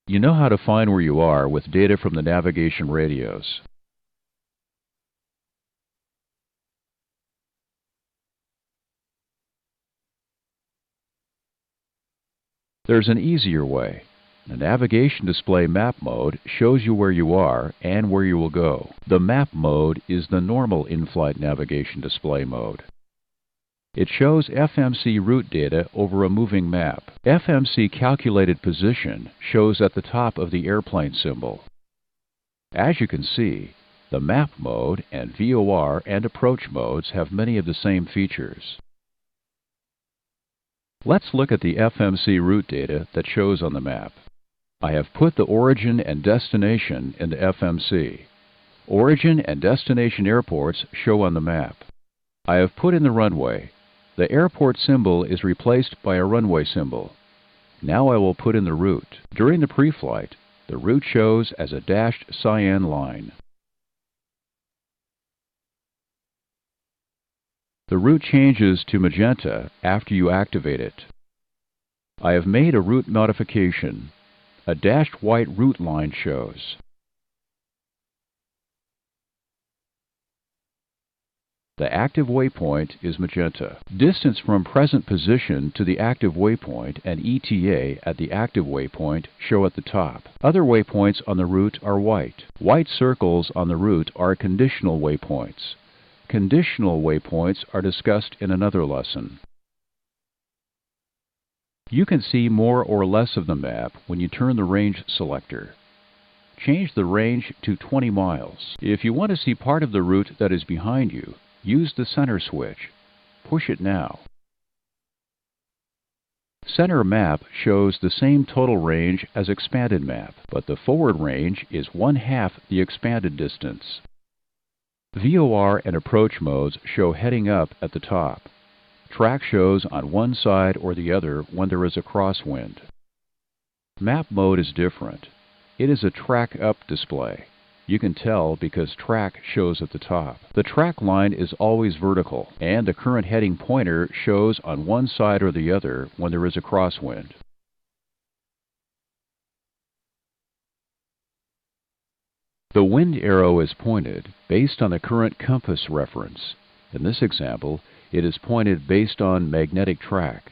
You know how to find where you are with data from the navigation radios. There's an easier way. The navigation display map mode shows you where you are and where you will go. The map mode is the normal in-flight navigation display mode. It shows FMC route data over a moving map. FMC calculated position shows at the top of the airplane symbol. As you can see, the map mode and VOR and approach modes have many of the same features. Let's look at the FMC route data that shows on the map. I have put the origin and destination into FMC. Origin and destination airports show on the map. I have put in the runway. The airport symbol is replaced by a runway symbol. Now I will put in the route. During the pre-flight, the route shows as a dashed cyan line. The route changes to magenta after you activate it. I have made a route modification. A dashed white route line shows. The active waypoint is magenta. Distance from present position to the active waypoint and ETA at the active waypoint show at the top. Other waypoints on the route are white. White circles on the route are conditional waypoints. Conditional waypoints are discussed in another lesson. You can see more or less of the map when you turn the range selector. Change the range to 20 miles. If you want to see part of the route that is behind you, use the center switch. Push it now. Center map shows the same total range as expanded map, but the forward range is 1/2 the expanded distance. VOR and approach modes show heading up at the top. Track shows on one side or the other when there is a crosswind. Map mode is different. It is a track up display. You can tell because track shows at the top. The track line is always vertical, and the current heading pointer shows on one side or the other when there is a crosswind. The wind arrow is pointed based on the current compass reference. In this example, it is pointed based on magnetic track.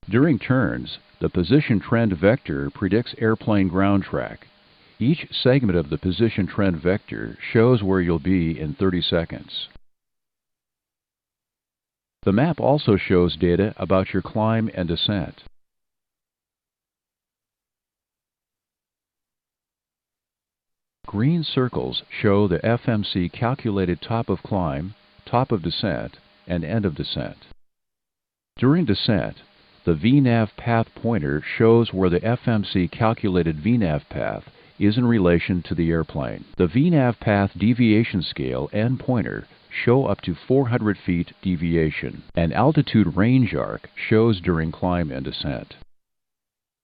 During turns, the position trend vector predicts airplane ground track. Each segment of the position trend vector shows where you'll be in 30 seconds. The map also shows data about your climb and descent. Green circles show the FMC calculated top of climb, top of descent, and end of descent. During descent, the VNAV path pointer shows where the FMC calculated VNAV path is in relation to the airplane. The VNAV path deviation scale and pointer show up to 400 feet deviation. An altitude range arc shows during climb and descent.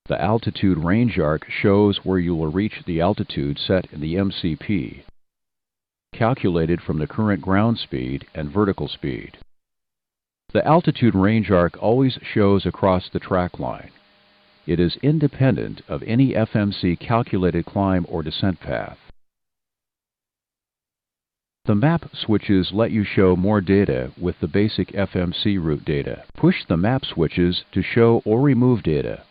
The altitude range arc shows where you will reach the altitude set in the MCP, calculated from the current ground speed and vertical speed. The altitude range arc always shows across the track line. It is independent of any FMC calculated climb or descent path. The map switches let you show more data with the basic FMC route data. Push the map switches to show or remove data.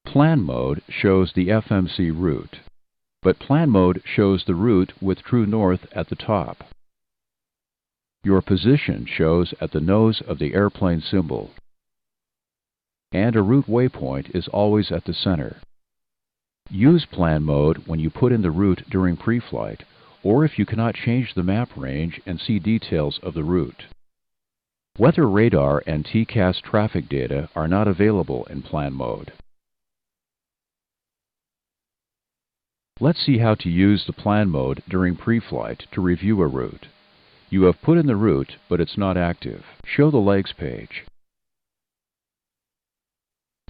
Plan mode shows the FMC route, but plan mode shows the route with true north at the top. Your position shows at the nose of the airplane symbol, and a route waypoint is always at the center. Use plan mode when you put in the route during pre-flight, or if you cannot change the map range and see details of the route. Weather radar and TCAS traffic data are not available in plan mode. Let's see how to use the plan mode during pre-flight to review a route. You have put in the route, but it's not active. Show the legs page.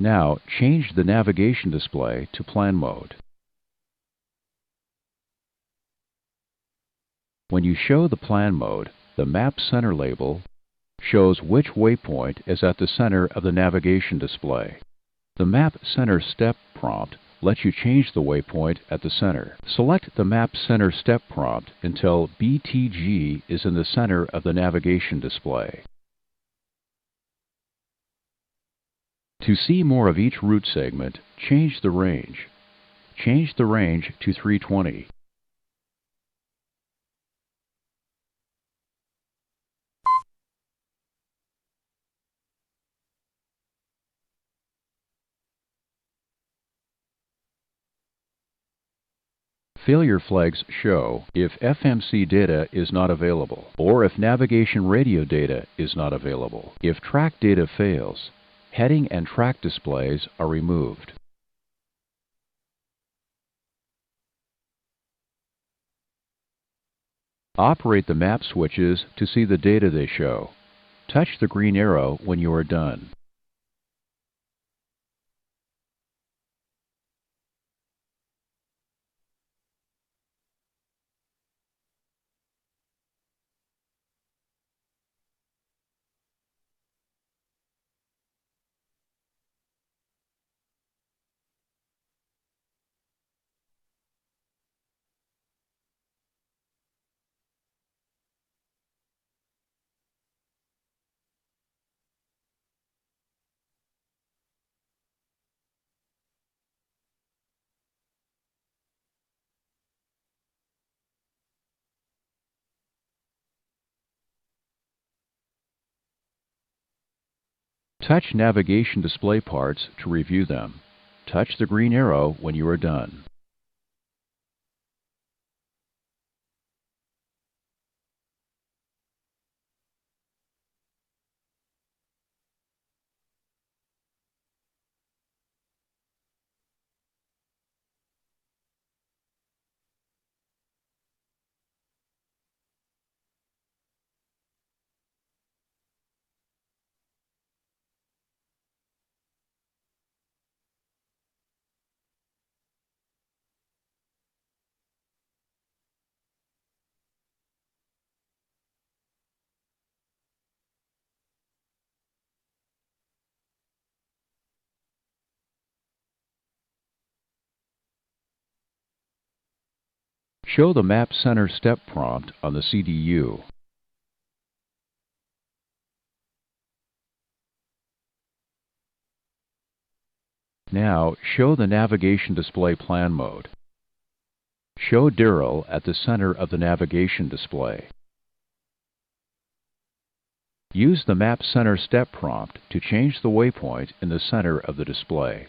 Now, change the navigation display to plan mode. When you show the plan mode, the Map Center label shows which waypoint is at the center of the navigation display. The Map Center Step prompt lets you change the waypoint at the center. Select the Map Center Step prompt until BTG is in the center of the navigation display. To see more of each route segment, change the range. Change the range to 320. Failure flags show if FMC data is not available, or if navigation radio data is not available. If track data fails, heading and track displays are removed. Operate the map switches to see the data they show. Touch the green arrow when you are done. Touch navigation display parts to review them. Touch the green arrow when you are done. Show the Map Center Step prompt on the CDU. Now, show the navigation display plan mode. Show DIRL at the center of the navigation display. Use the Map Center Step prompt to change the waypoint in the center of the display.